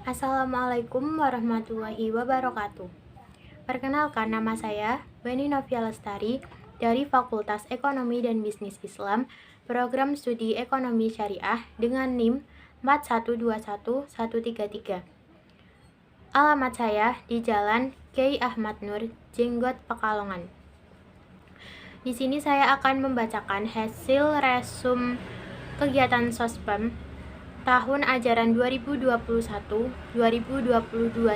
Assalamualaikum warahmatullahi wabarakatuh. Perkenalkan, nama saya Beni Novia Lestari dari Fakultas Ekonomi dan Bisnis Islam, Program Studi Ekonomi Syariah dengan NIM 4121133. Alamat saya di Jalan Kyai Ahmad Nur, Jenggot, Pekalongan. Di sini saya akan membacakan hasil resum kegiatan Sospem tahun ajaran 2021-2022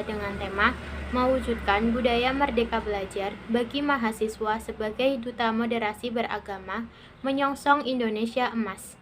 dengan tema mewujudkan budaya merdeka belajar bagi mahasiswa sebagai duta moderasi beragama menyongsong Indonesia Emas.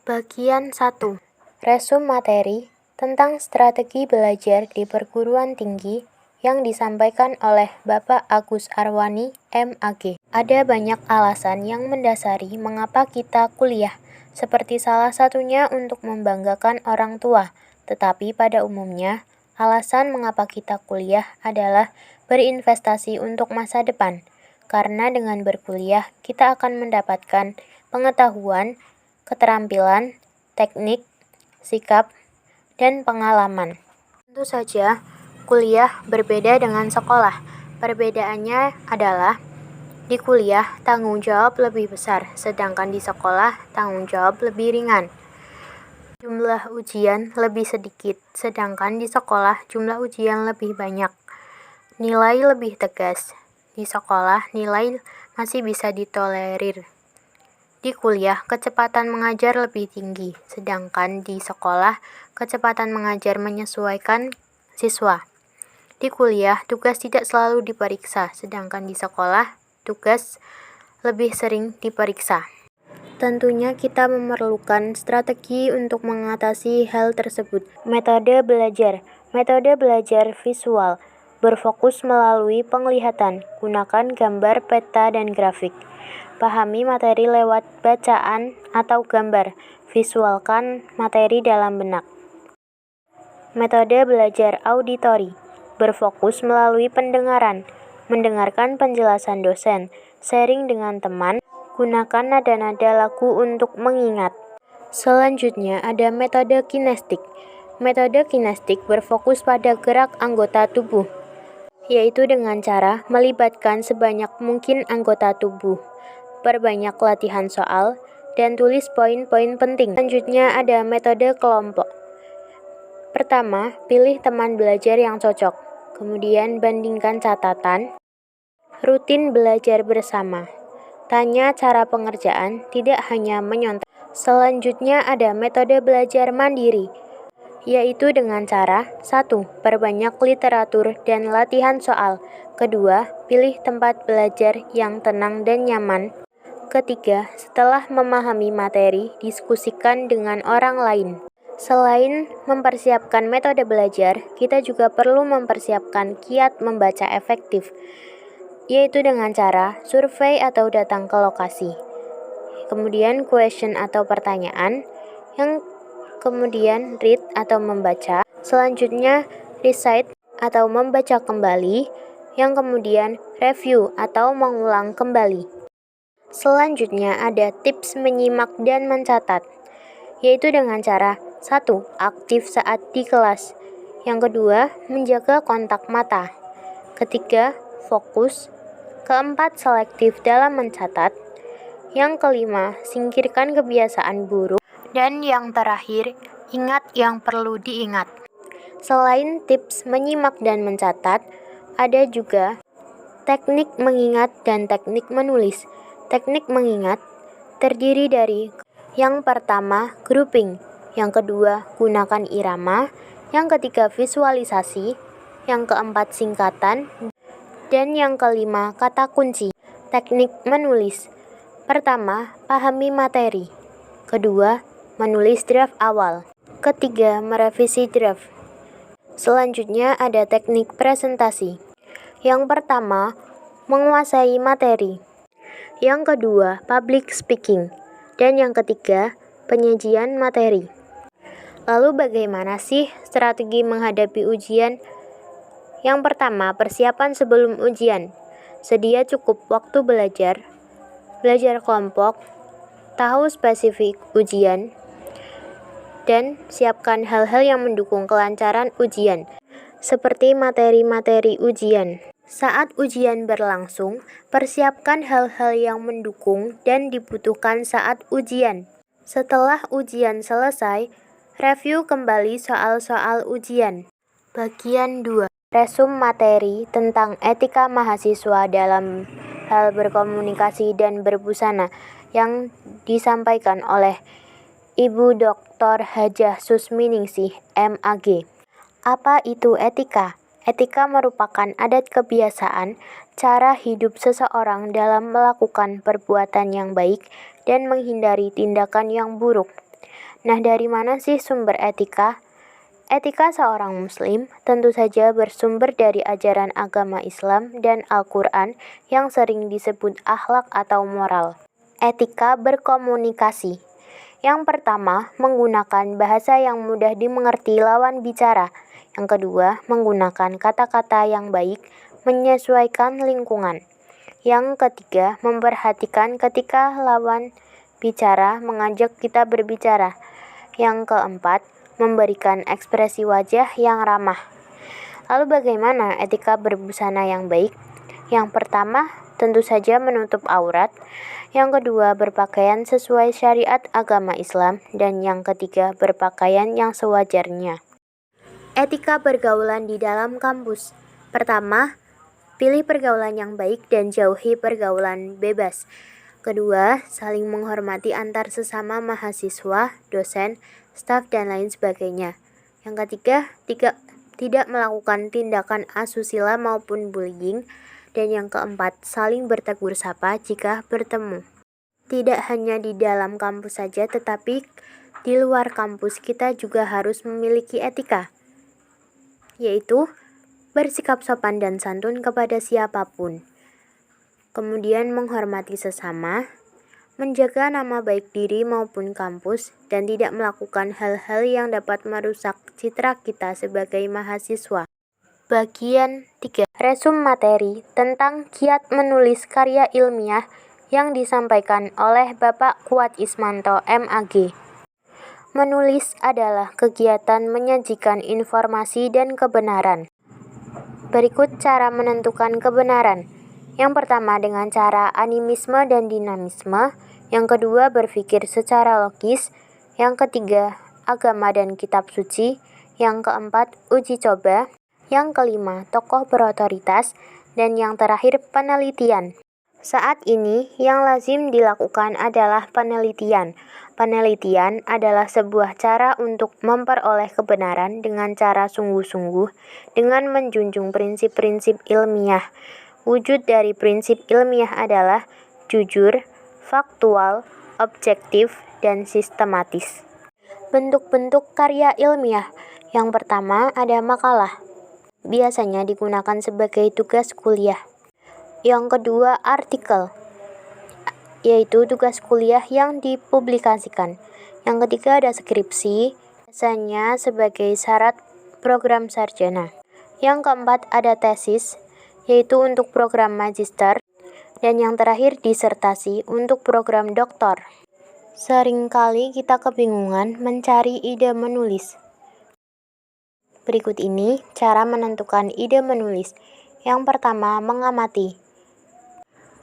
Bagian 1. Resum materi tentang strategi belajar di perguruan tinggi yang disampaikan oleh Bapak Agus Arwani, MAG. Ada banyak alasan yang mendasari mengapa kita kuliah, seperti salah satunya untuk membanggakan orang tua, tetapi pada umumnya, alasan mengapa kita kuliah adalah berinvestasi untuk masa depan, karena dengan berkuliah kita akan mendapatkan pengetahuan, keterampilan, teknik, sikap, dan pengalaman. Tentu saja, kuliah berbeda dengan sekolah. Perbedaannya adalah di kuliah tanggung jawab lebih besar, sedangkan di sekolah tanggung jawab lebih ringan. Jumlah ujian lebih sedikit, sedangkan di sekolah jumlah ujian lebih banyak. Nilai lebih tegas. Di sekolah nilai masih bisa ditolerir. Di kuliah kecepatan mengajar lebih tinggi, sedangkan di sekolah kecepatan mengajar menyesuaikan siswa. Di kuliah tugas tidak selalu diperiksa, sedangkan di sekolah tugas lebih sering diperiksa. Tentunya kita memerlukan strategi untuk mengatasi hal tersebut. Metode belajar. Metode belajar visual. Berfokus melalui penglihatan. Gunakan gambar, peta, dan grafik. Pahami materi lewat bacaan atau gambar. Visualkan materi dalam benak. Metode belajar auditori. Berfokus melalui pendengaran. Mendengarkan penjelasan dosen. Sharing dengan teman. Gunakan nada-nada lagu untuk mengingat. Selanjutnya ada metode kinestik. Metode kinestik berfokus pada gerak anggota tubuh, yaitu dengan cara melibatkan sebanyak mungkin anggota tubuh. Perbanyak latihan soal dan tulis poin-poin penting. Selanjutnya ada metode kelompok. Pertama, pilih teman belajar yang cocok. Kemudian bandingkan catatan. Rutin belajar bersama. Tanya cara pengerjaan, tidak hanya menyontek. Selanjutnya ada metode belajar mandiri, yaitu dengan cara 1. Perbanyak literatur dan latihan soal. Kedua, pilih tempat belajar yang tenang dan nyaman. Ketiga, setelah memahami materi, diskusikan dengan orang lain. Selain mempersiapkan metode belajar, kita juga perlu mempersiapkan kiat membaca efektif, yaitu dengan cara survei atau datang ke lokasi. Kemudian question atau pertanyaan, yang kemudian read atau membaca. Selanjutnya recite atau membaca kembali, yang kemudian review atau mengulang kembali. Selanjutnya ada tips menyimak dan mencatat, yaitu dengan cara 1. Aktif saat di kelas. Yang kedua, menjaga kontak mata. Ketiga, fokus. Keempat, selektif dalam mencatat. Yang kelima, singkirkan kebiasaan buruk. Dan yang terakhir, ingat yang perlu diingat. Selain tips menyimak dan mencatat, ada juga teknik mengingat dan teknik menulis. Teknik mengingat terdiri dari yang pertama, grouping. Yang kedua, gunakan irama. Yang ketiga, visualisasi. Yang keempat, singkatan. Dan yang kelima, kata kunci. Teknik menulis. Pertama, pahami materi. Kedua, menulis draft awal. Ketiga, merevisi draft. Selanjutnya ada teknik presentasi. Yang pertama, menguasai materi. Yang kedua, public speaking. Dan yang ketiga, penyajian materi. Lalu bagaimana sih strategi menghadapi ujian? Yang pertama, persiapan sebelum ujian. Sedia cukup waktu belajar kelompok, tahu spesifik ujian, dan siapkan hal-hal yang mendukung kelancaran ujian, seperti materi-materi ujian. Saat ujian berlangsung, persiapkan hal-hal yang mendukung dan dibutuhkan saat ujian. Setelah ujian selesai, review kembali soal-soal ujian. Bagian 2. Resum materi tentang etika mahasiswa dalam hal berkomunikasi dan berbusana yang disampaikan oleh Ibu Dr. Hajah Susminingsih, MAG. Apa itu etika? Etika merupakan adat kebiasaan, cara hidup seseorang dalam melakukan perbuatan yang baik dan menghindari tindakan yang buruk. Nah, dari mana sih sumber etika? Etika seorang muslim tentu saja bersumber dari ajaran agama Islam dan Al-Quran yang sering disebut akhlak atau moral. Etika berkomunikasi. Yang pertama, menggunakan bahasa yang mudah dimengerti lawan bicara. Yang kedua, menggunakan kata-kata yang baik, menyesuaikan lingkungan. Yang ketiga, memperhatikan ketika lawan bicara mengajak kita berbicara. Yang keempat, memberikan ekspresi wajah yang ramah. Lalu bagaimana etika berbusana yang baik? Yang pertama, tentu saja menutup aurat. Yang kedua, berpakaian sesuai syariat agama Islam. Dan yang ketiga, berpakaian yang sewajarnya. Etika pergaulan di dalam kampus. Pertama, pilih pergaulan yang baik dan jauhi pergaulan bebas. Kedua, saling menghormati antar sesama mahasiswa, dosen, staf, dan lain sebagainya. Yang ketiga, tidak melakukan tindakan asusila maupun bullying. Dan yang keempat, saling bertegur sapa jika bertemu. Tidak hanya di dalam kampus saja, tetapi di luar kampus kita juga harus memiliki etika, yaitu bersikap sopan dan santun kepada siapapun. Kemudian menghormati sesama, menjaga nama baik diri maupun kampus, dan tidak melakukan hal-hal yang dapat merusak citra kita sebagai mahasiswa. Bagian 3. Resum materi tentang kiat menulis karya ilmiah yang disampaikan oleh Bapak Kuat Ismanto, MAG. Menulis adalah kegiatan menyajikan informasi dan kebenaran. Berikut cara menentukan kebenaran. Yang pertama dengan cara animisme dan dinamisme. Yang kedua berpikir secara logis. Yang ketiga agama dan kitab suci. Yang keempat uji coba. Yang kelima tokoh berotoritas. Dan yang terakhir penelitian. Saat ini yang lazim dilakukan adalah penelitian. Penelitian adalah sebuah cara untuk memperoleh kebenaran dengan cara sungguh-sungguh dengan menjunjung prinsip-prinsip ilmiah. Wujud dari prinsip ilmiah adalah jujur, faktual, objektif, dan sistematis. Bentuk-bentuk karya ilmiah. Yang pertama ada makalah. Biasanya digunakan sebagai tugas kuliah. Yang kedua artikel, yaitu tugas kuliah yang dipublikasikan. Yang ketiga ada skripsi, biasanya sebagai syarat program sarjana. Yang keempat ada tesis, yaitu untuk program magister. Dan yang terakhir disertasi untuk program doktor. Seringkali kita kebingungan mencari ide menulis. Berikut ini cara menentukan ide menulis. Yang pertama, mengamati.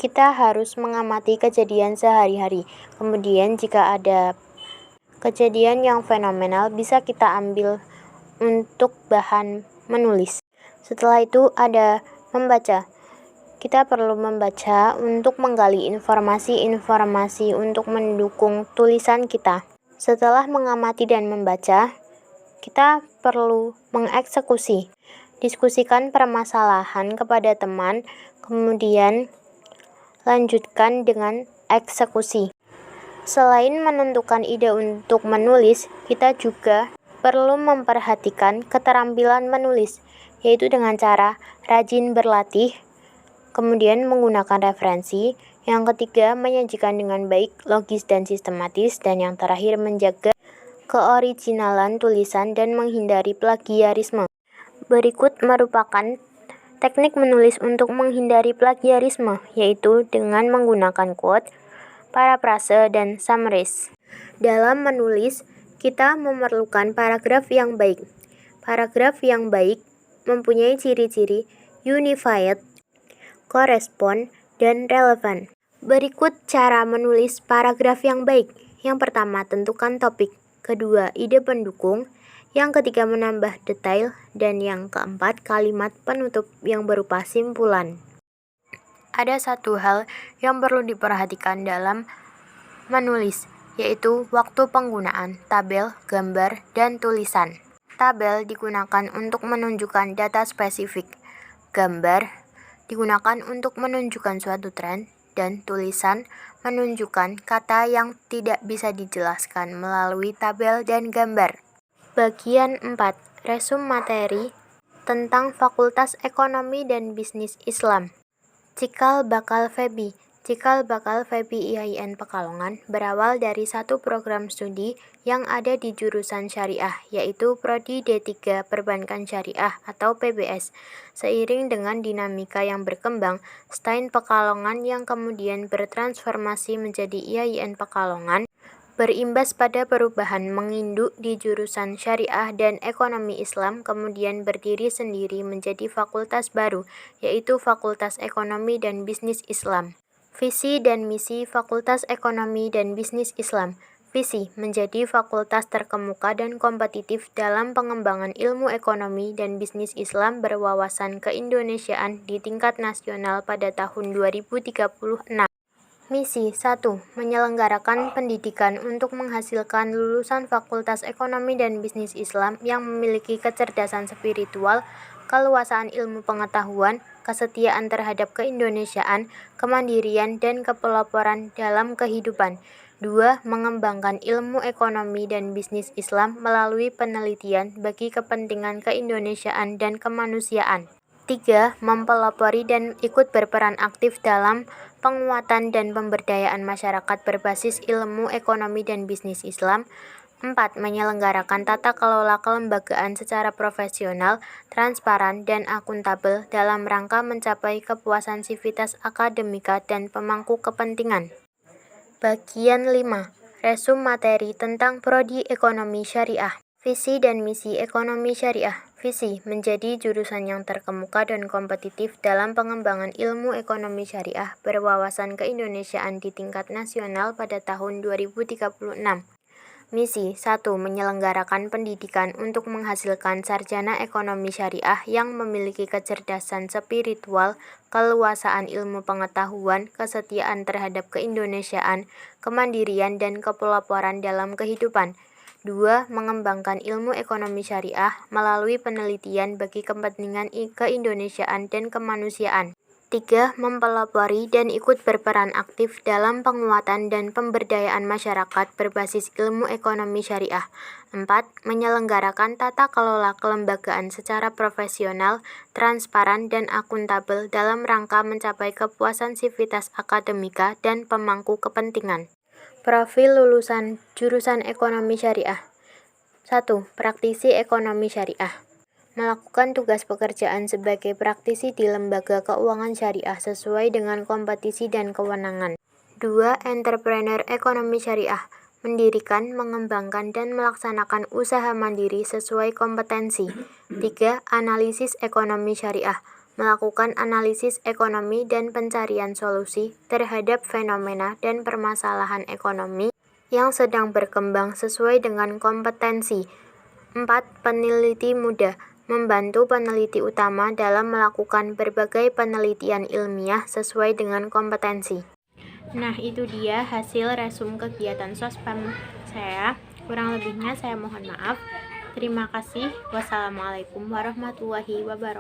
Kita harus mengamati kejadian sehari-hari. Kemudian jika ada kejadian yang fenomenal bisa kita ambil untuk bahan menulis. Setelah itu ada membaca. Kita perlu membaca untuk menggali informasi-informasi untuk mendukung tulisan kita. Setelah mengamati dan membaca, kita perlu mengeksekusi. Diskusikan permasalahan kepada teman, kemudian lanjutkan dengan eksekusi. Selain menentukan ide untuk menulis, kita juga perlu memperhatikan keterampilan menulis, yaitu dengan cara rajin berlatih, kemudian menggunakan referensi. Yang ketiga, menyajikan dengan baik, logis, dan sistematis. Dan yang terakhir, menjaga keoriginalan tulisan dan menghindari plagiarisme. Berikut merupakan teknik menulis untuk menghindari plagiarisme, yaitu dengan menggunakan quote, parafrase, dan summaries. Dalam menulis, Kita memerlukan paragraf yang baik. Paragraf yang baik mempunyai ciri-ciri unified, correspond, dan relevan. Berikut cara menulis paragraf yang baik. Yang pertama, tentukan topik. Kedua, ide pendukung. Yang ketiga, menambah detail. Dan yang keempat, kalimat penutup yang berupa simpulan. Ada satu hal yang perlu diperhatikan dalam menulis, yaitu waktu penggunaan tabel, gambar, dan tulisan. Tabel digunakan untuk menunjukkan data spesifik. Gambar digunakan untuk menunjukkan suatu tren, dan tulisan menunjukkan kata yang tidak bisa dijelaskan melalui tabel dan gambar. Bagian 4. Resum materi tentang Fakultas Ekonomi dan Bisnis Islam. Cikal bakal FEBI. Cikal bakal FEBI IAIN Pekalongan berawal dari satu program studi yang ada di jurusan syariah, yaitu Prodi D3 Perbankan Syariah atau PBS. Seiring dengan dinamika yang berkembang, STAIN Pekalongan yang kemudian bertransformasi menjadi IAIN Pekalongan, berimbas pada perubahan menginduk di jurusan syariah dan ekonomi Islam, kemudian berdiri sendiri menjadi fakultas baru, yaitu Fakultas Ekonomi dan Bisnis Islam. Visi dan misi Fakultas Ekonomi dan Bisnis Islam. Visi, menjadi fakultas terkemuka dan kompetitif dalam pengembangan ilmu ekonomi dan bisnis Islam berwawasan keindonesiaan di tingkat nasional pada tahun 2036. Misi 1. Menyelenggarakan pendidikan untuk menghasilkan lulusan Fakultas Ekonomi dan Bisnis Islam yang memiliki kecerdasan spiritual, keluasaan ilmu pengetahuan, kesetiaan terhadap keindonesiaan, kemandirian, dan kepeloporan dalam kehidupan. 2. Mengembangkan ilmu ekonomi dan bisnis Islam melalui penelitian bagi kepentingan keindonesiaan dan kemanusiaan. 3. Mempelopori dan ikut berperan aktif dalam penguatan dan pemberdayaan masyarakat berbasis ilmu ekonomi dan bisnis Islam. 4. Menyelenggarakan tata kelola kelembagaan secara profesional, transparan, dan akuntabel dalam rangka mencapai kepuasan sivitas akademika dan pemangku kepentingan. Bagian 5. Resum materi tentang Prodi Ekonomi Syariah. Visi dan misi ekonomi syariah. Visi, menjadi jurusan yang terkemuka dan kompetitif dalam pengembangan ilmu ekonomi syariah berwawasan keindonesiaan di tingkat nasional pada tahun 2036. Misi 1. Menyelenggarakan pendidikan untuk menghasilkan sarjana ekonomi syariah yang memiliki kecerdasan spiritual, keluasaan ilmu pengetahuan, kesetiaan terhadap keindonesiaan, kemandirian, dan kepeloporan dalam kehidupan. 2. Mengembangkan ilmu ekonomi syariah melalui penelitian bagi kepentingan keindonesiaan dan kemanusiaan. 3. Mempelopori dan ikut berperan aktif dalam penguatan dan pemberdayaan masyarakat berbasis ilmu ekonomi syariah. 4. Menyelenggarakan tata kelola kelembagaan secara profesional, transparan, dan akuntabel dalam rangka mencapai kepuasan sivitas akademika dan pemangku kepentingan. Profil lulusan jurusan ekonomi syariah. 1. Praktisi ekonomi syariah. Melakukan tugas pekerjaan sebagai praktisi di lembaga keuangan syariah sesuai dengan kompetisi dan kewenangan. 2. Entrepreneur ekonomi syariah. Mendirikan, mengembangkan, dan melaksanakan usaha mandiri sesuai kompetensi. 3. Analisis ekonomi syariah. Melakukan analisis ekonomi dan pencarian solusi terhadap fenomena dan permasalahan ekonomi yang sedang berkembang sesuai dengan kompetensi. 4. Peneliti muda. Membantu peneliti utama dalam melakukan berbagai penelitian ilmiah sesuai dengan kompetensi. Nah, itu dia hasil resum kegiatan sospam saya. Kurang lebihnya saya mohon maaf. Terima kasih. Wassalamualaikum warahmatullahi wabarakatuh.